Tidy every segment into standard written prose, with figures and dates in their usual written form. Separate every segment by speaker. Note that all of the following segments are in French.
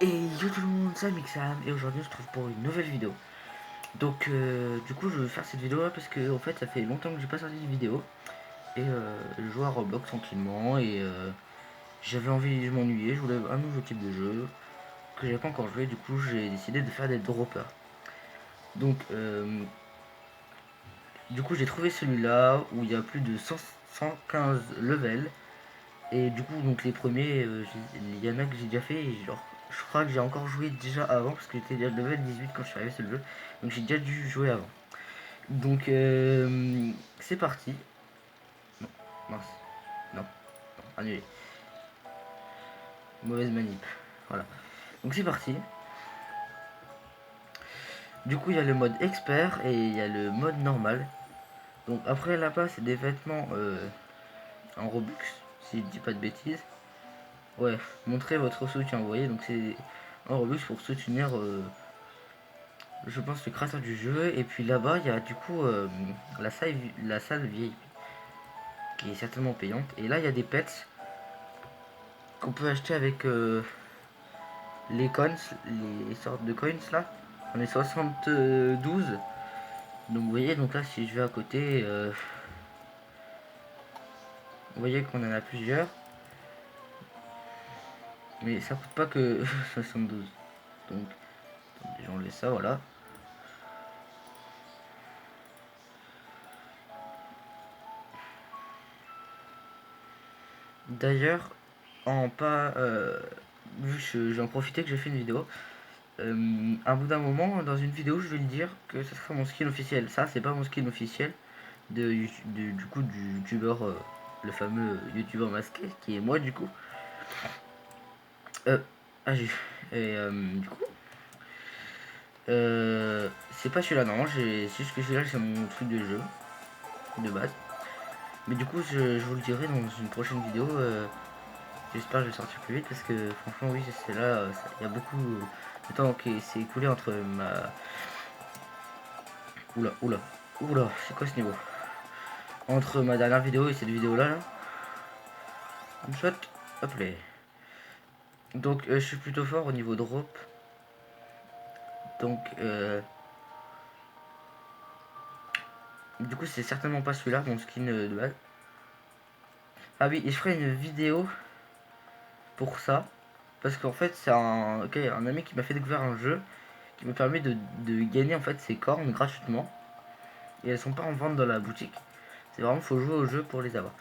Speaker 1: Et yo tout le monde, c'est Mixam et aujourd'hui on se trouve pour une nouvelle vidéo. Donc du coup je vais faire cette vidéo là parce que en fait ça fait longtemps que j'ai pas sorti de vidéo. Et je joue à Roblox tranquillement et j'avais envie, je m'ennuyais, je voulais un nouveau type de jeu que j'avais pas encore joué, du coup j'ai décidé de faire des droppers. Donc du coup j'ai trouvé celui-là où il y a plus de 115 levels. Et du coup donc les premiers, il y en a que j'ai déjà fait et genre je crois que j'ai encore joué déjà avant parce que j'étais déjà level 18 quand je suis arrivé sur le jeu. Donc j'ai déjà dû jouer avant. Donc c'est parti. Non, mince. Non, annulé. Mauvaise manip. Voilà. Donc c'est parti. Du coup il y a le mode expert et il y a le mode normal. Donc après là-bas c'est des vêtements en Robux, si je dis pas de bêtises. Ouais, montrez votre soutien, vous voyez, donc c'est en Robux pour soutenir je pense le créateur du jeu. Et puis là-bas il y a du coup la salle vieille qui est certainement payante. Et là il y a des pets qu'on peut acheter avec les coins, les sortes de coins là. On est 72. Donc vous voyez, donc là si je vais à côté, vous voyez qu'on en a plusieurs. Mais ça coûte pas que 72. Donc j'enlève ça, voilà. D'ailleurs, en pas... vu que j'en profitais que j'ai fait une vidéo, à bout d'un moment, dans une vidéo, je vais le dire que ce sera mon skin officiel. Ça, c'est pas mon skin officiel du coup du youtubeur, le fameux youtubeur masqué, qui est moi du coup. Euh, ah, j'ai... Et du coup, c'est pas celui-là, non, c'est juste que celui-là, c'est mon truc de jeu, de base. Mais du coup, je vous le dirai dans une prochaine vidéo. J'espère que je vais sortir plus vite parce que franchement, oui, c'est là, il y a beaucoup de temps qui s'est écoulé entre ma. Oula, oula, oula, c'est quoi ce niveau? Entre ma dernière vidéo et cette vidéo là. Une shot, hop là. Donc, je suis plutôt fort au niveau drop. Donc, du coup, c'est certainement pas celui-là, mon skin de base. Ah oui, et je ferai une vidéo pour ça. Parce qu'en fait, c'est un ami qui m'a fait découvrir un jeu qui me permet de gagner en fait ses cornes gratuitement. Et elles sont pas en vente dans la boutique. C'est vraiment, faut jouer au jeu pour les avoir.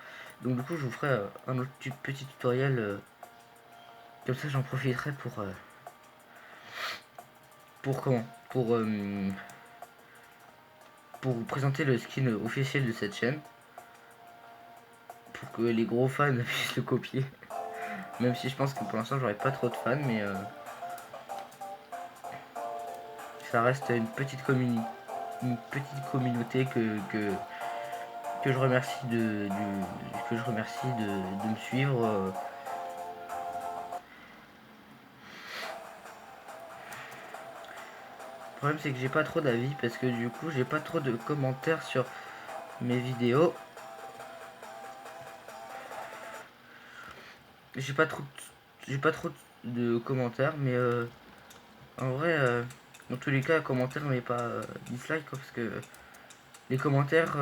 Speaker 1: Donc du coup, je vous ferai un autre petit tutoriel. Comme ça, j'en profiterai pour comment pour vous présenter le skin officiel de cette chaîne. Pour que les gros fans puissent le copier. Même si je pense que pour l'instant, j'aurai pas trop de fans. Mais ça reste une petite communauté que je remercie de me suivre. Le problème c'est que j'ai pas trop d'avis parce que du coup j'ai pas trop de commentaires sur mes vidéos. J'ai pas trop de commentaires, mais en vrai dans tous les cas commentaires mais pas dislike quoi, parce que les commentaires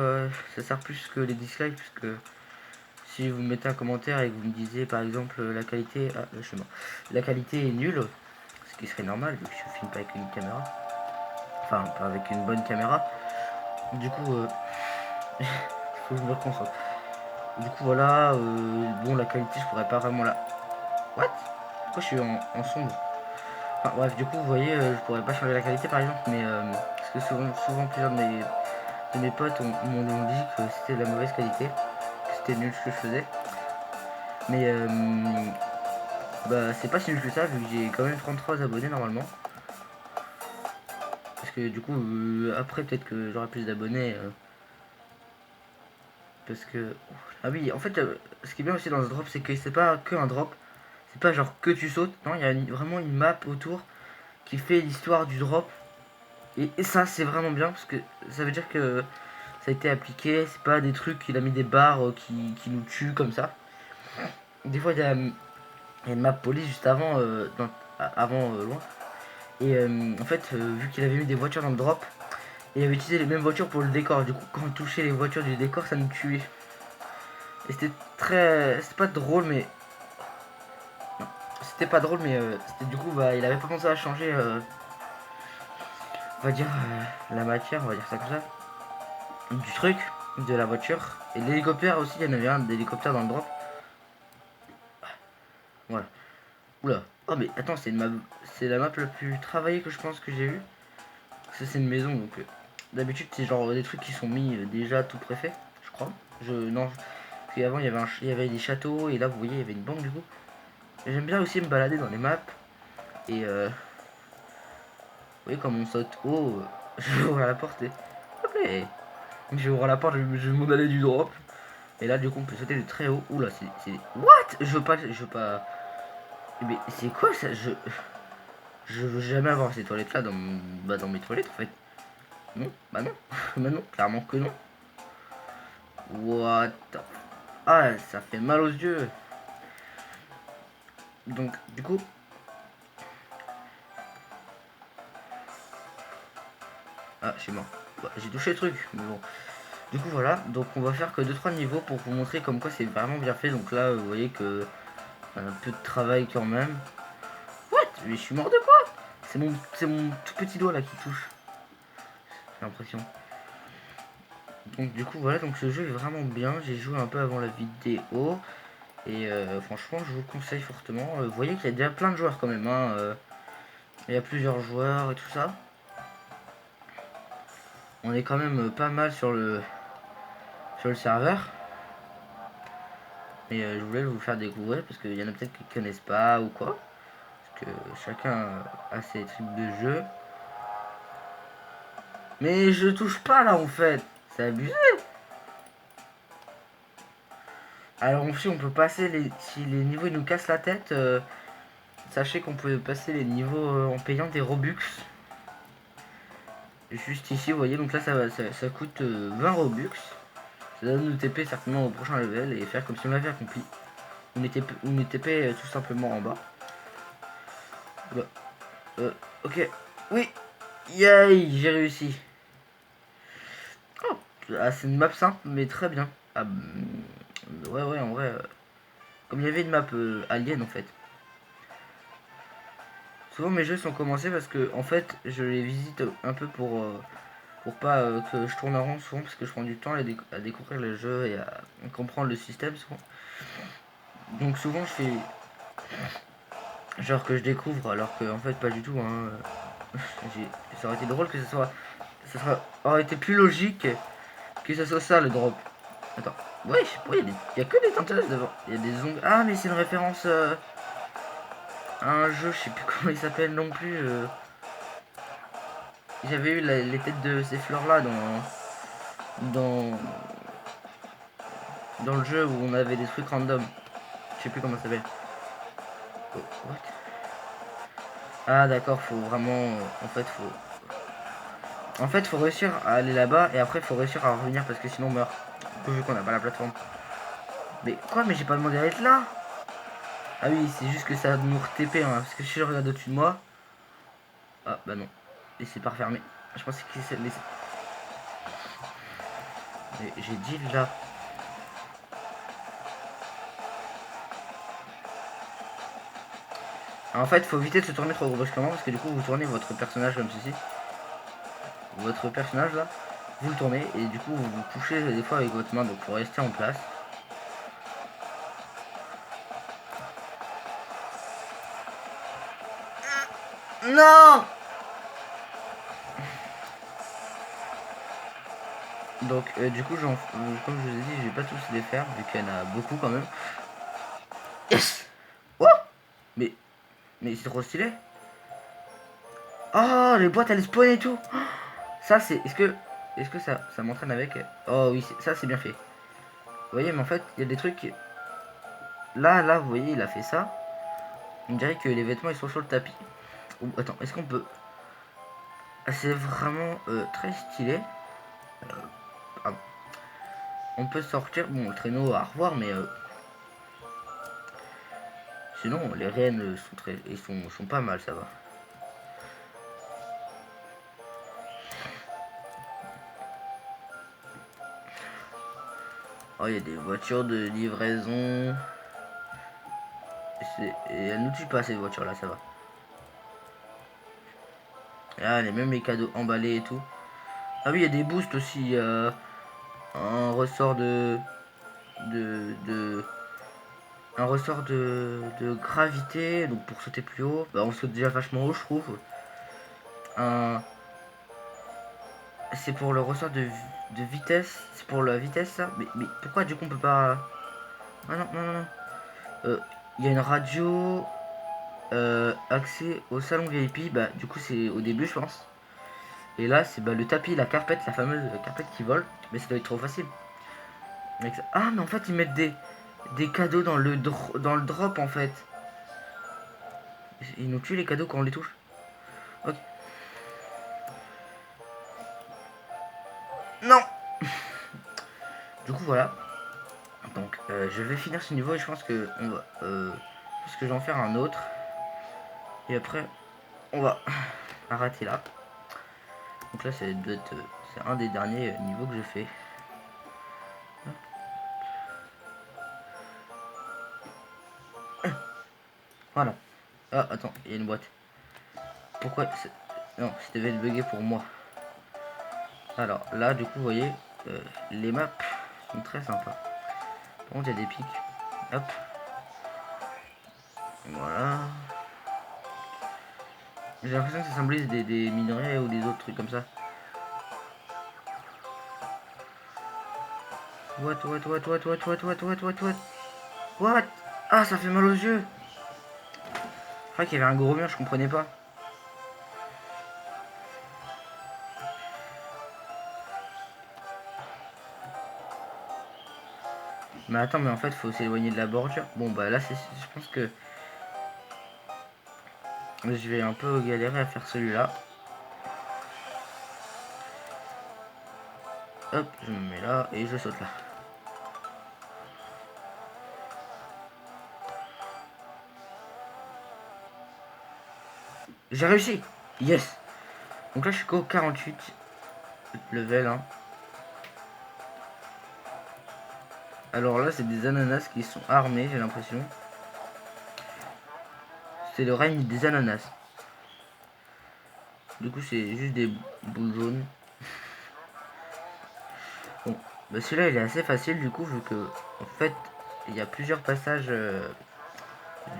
Speaker 1: ça sert plus que les dislikes, puisque si vous mettez un commentaire et que vous me disiez par exemple la qualité je suis mort. La qualité est nulle, ce qui serait normal vu que je filme pas avec une caméra, enfin pas avec une bonne caméra, du coup il faut que je me reconcentre. Du coup voilà, bon la qualité je pourrais pas vraiment la... What? Pourquoi je suis en sombre? Enfin bref, du coup vous voyez, je pourrais pas changer la qualité par exemple, mais parce que souvent plusieurs de mes potes m'ont dit que c'était de la mauvaise qualité, que c'était nul ce que je faisais. Mais bah c'est pas si nul que ça vu que j'ai quand même 33 abonnés normalement. Parce que du coup après peut-être que j'aurai plus d'abonnés. Parce que... Ah oui, en fait ce qui est bien aussi dans ce drop c'est que c'est pas que un drop. C'est pas genre que tu sautes, non, il y a vraiment une map autour qui fait l'histoire du drop. Et ça, c'est vraiment bien parce que ça veut dire que ça a été appliqué. C'est pas des trucs qu'il a mis des barres qui nous tuent comme ça. Des fois, il y a une map police juste avant avant loin. Et en fait, vu qu'il avait mis des voitures dans le drop, il avait utilisé les mêmes voitures pour le décor. Du coup, quand on touchait les voitures du décor, ça nous tuait. Et c'était très... C'était pas drôle, mais... C'était pas drôle, mais c'était du coup, bah, il avait pas pensé à changer, on va dire, la matière, on va dire ça comme ça, du truc, de la voiture. Et l'hélicoptère aussi, il y en avait un d'hélicoptère dans le drop. Voilà. Oula. Oh, mais attends, c'est la map la plus travaillée que je pense que j'ai eue. Ça, c'est une maison, donc... d'habitude, c'est genre des trucs qui sont mis déjà tout préfet, je crois. Non, parce qu'avant, il y avait des châteaux, et là, vous voyez, il y avait une banque, du coup. J'aime bien aussi me balader dans les maps. Et vous voyez, comme on saute haut, je vais ouvrir la porte et... Hop là, je vais ouvrir la porte, je vais m'en aller du drop. Et là, du coup, on peut sauter de très haut. Oula, c'est... What? Je veux pas... Mais c'est quoi ça? Je veux jamais avoir ces toilettes là dans mes toilettes en fait. Non, bah non, bah non, clairement que non. What the... Ah, ça fait mal aux yeux. Donc, du coup... Ah, je suis mort. Bah, j'ai touché le truc, mais bon. Du coup, voilà. Donc, on va faire que 2-3 niveaux pour vous montrer comme quoi c'est vraiment bien fait. Donc là, vous voyez que... un peu de travail quand même. What? Mais je suis mort de quoi? C'est mon tout petit doigt là qui touche. J'ai l'impression. Donc du coup voilà, donc ce jeu est vraiment bien. J'ai joué un peu avant la vidéo. Et franchement je vous le conseille fortement. Vous voyez qu'il y a déjà plein de joueurs quand même. Hein, il y a plusieurs joueurs et tout ça. On est quand même pas mal sur le serveur. Et je voulais vous faire découvrir parce qu'il y en a peut-être qui connaissent pas ou quoi. Parce que chacun a ses trucs de jeu. Mais je touche pas là en fait. C'est abusé. Alors si on peut passer si les niveaux ils nous cassent la tête, sachez qu'on peut passer les niveaux en payant des Robux. Juste ici, vous voyez, donc là ça coûte 20 Robux. Ça donne nous TP certainement au prochain level et faire comme si on l'avait accompli. On est TP tout simplement en bas. Ok, oui, yay, j'ai réussi. Oh, ah, c'est une map simple mais très bien. Ah, ouais, en vrai, comme il y avait une map alien en fait. Souvent mes jeux sont commencés parce que en fait je les visite un peu pour pas que je tourne en rond souvent parce que je prends du temps à découvrir le jeu et à comprendre le système souvent. Donc souvent je fais genre que je découvre alors que en fait pas du tout hein. Ça aurait été drôle que aurait été plus logique que ce soit ça le drop. Attends, ouais, il y a que des tenteuses devant. Il y a des ongles. Ah mais c'est une référence à un jeu, je sais plus comment il s'appelle non plus. J'avais eu les têtes de ces fleurs là dans dans le jeu où on avait des trucs random. Je sais plus comment ça s'appelle. Oh, what? Ah d'accord, faut vraiment... En fait, faut réussir à aller là-bas et après faut réussir à revenir parce que sinon on meurt. Vu qu'on n'a pas la plateforme. Mais quoi? Mais j'ai pas demandé à être là? Ah oui, c'est juste que ça nous TP hein, parce que si je regarde au-dessus de moi... Ah bah non. Et c'est pas refermé. Je pensais que c'est... J'ai dit là. En fait, faut éviter de se tourner trop brusquement parce que du coup, vous tournez votre personnage comme ceci. Votre personnage là, vous le tournez et du coup, vous vous touchez des fois avec votre main, donc faut rester en place. Non! Donc, du coup, comme je vous ai dit, je vais pas tous les faire vu qu'il y en a beaucoup quand même. Yes! Oh! Mais c'est trop stylé! Oh, les boîtes elles spawn et tout! Ça, c'est. Est-ce que ça m'entraîne avec? Oh oui, ça c'est bien fait. Vous voyez, mais en fait, il y a des trucs. Là, vous voyez, il a fait ça. On dirait que les vêtements ils sont sur le tapis. Oh, attends, est-ce qu'on peut. Ah, c'est vraiment très stylé. Pardon. On peut sortir. Bon, le traîneau à revoir, mais Sinon, les rennes sont très, sont pas mal, ça va. Oh, il y a des voitures de livraison. Et elles nous tuent pas ces voitures là, ça va. Ah, même les cadeaux emballés et tout. Ah oui, il y a des boosts aussi. Un ressort de un ressort de gravité, donc pour sauter plus haut. Bah, on saute déjà vachement haut, je trouve. Un C'est pour le ressort de vitesse. C'est pour la vitesse ça. Mais pourquoi du coup on peut pas. Ah non, non, non, non. Il y a une radio. Accès au salon VIP. Bah du coup c'est au début je pense. Et là c'est bah, le tapis, la carpette, la fameuse carpette qui vole. Mais ça doit être trop facile. Ah mais en fait ils mettent des cadeaux dans le drop en fait. Ils nous tuent les cadeaux quand on les touche. Ok. Non. Du coup voilà. Donc je vais finir ce niveau et je pense que on va. Parce que je vais en faire un autre. Et après on va arrêter là. Donc là c'est un des derniers niveaux que je fais. Voilà. Ah attends, il y a une boîte. Pourquoi non, c'était bugué pour moi. Alors là du coup vous voyez les maps sont très sympas. Par contre il y a des pics. Hop. Voilà. J'ai l'impression que ça symbolise des minerais ou des autres trucs comme ça. What. Ah ça fait mal aux yeux. Je crois qu'il y avait un gros mur, je comprenais pas. Mais attends, mais en fait faut s'éloigner de la bordure. Bon bah là je pense que je vais un peu galérer à faire celui-là. Hop, je me mets là et je saute là. J'ai réussi. Yes. Donc là je suis qu'au 48 level 1. Alors là c'est des ananas qui sont armés, j'ai l'impression. C'est le règne des ananas. Du coup c'est juste des boules jaunes. Bon, bah celui-là il est assez facile du coup vu que en fait il y a plusieurs passages.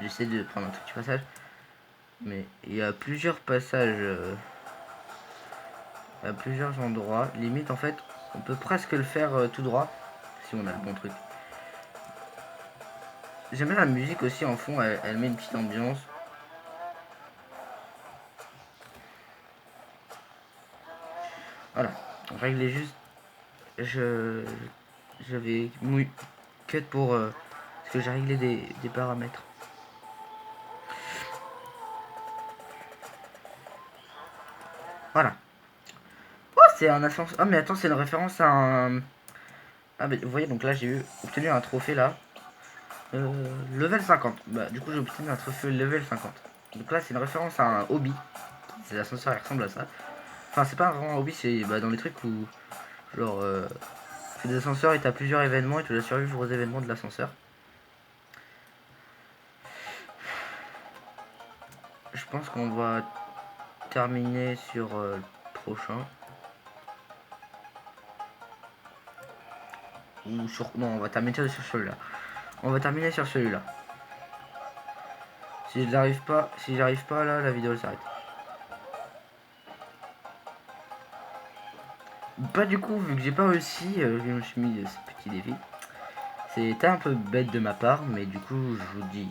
Speaker 1: J'essaie de prendre un truc du passage. Mais il y a plusieurs passages à plusieurs endroits. Limite en fait on peut presque le faire tout droit si on a le bon truc. J'aime bien la musique aussi en fond, elle met une petite ambiance. Voilà, on règle juste. J'avais cut pour parce que j'ai réglé des paramètres. Voilà. Oh c'est un ascenseur. Ah mais attends, c'est une référence à un. Ah mais vous voyez, donc là j'ai obtenu un trophée là. Level 50. Bah du coup j'ai obtenu un trophée level 50. Donc là c'est une référence à un hobby. C'est l'ascenseur, il ressemble à ça. Enfin c'est pas vraiment un hobby, c'est bah, dans les trucs où genre tu fais des ascenseurs et t'as plusieurs événements et tu dois survivre aux événements de l'ascenseur. Je pense qu'on va terminer sur le prochain. Ou sur. Non, on va terminer sur celui-là. On va terminer sur celui-là. Si j'arrive pas là, la vidéo elle s'arrête. Bah du coup, vu que j'ai pas réussi, je me suis mis ce petit défi. C'était un peu bête de ma part, mais du coup, je vous dis